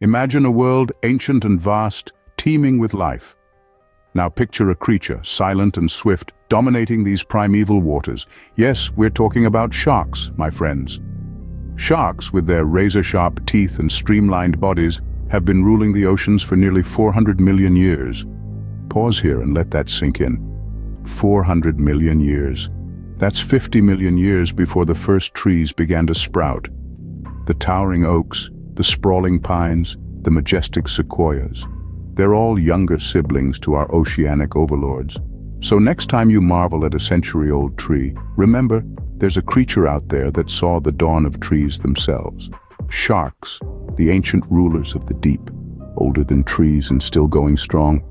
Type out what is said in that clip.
Imagine a world ancient and vast, teeming with life. Now picture a creature, silent and swift, dominating these primeval waters. Yes, we're talking about sharks, my friends. Sharks, with their razor-sharp teeth and streamlined bodies, have been ruling the oceans for nearly 400 million years. Pause here and let that sink in. 400 million years. That's 50 million years before the first trees began to sprout. The towering oaks, the sprawling pines, the majestic sequoias. They're all younger siblings to our oceanic overlords. So next time you marvel at a century-old tree, remember, there's a creature out there that saw the dawn of trees themselves. Sharks, the ancient rulers of the deep, older than trees and still going strong.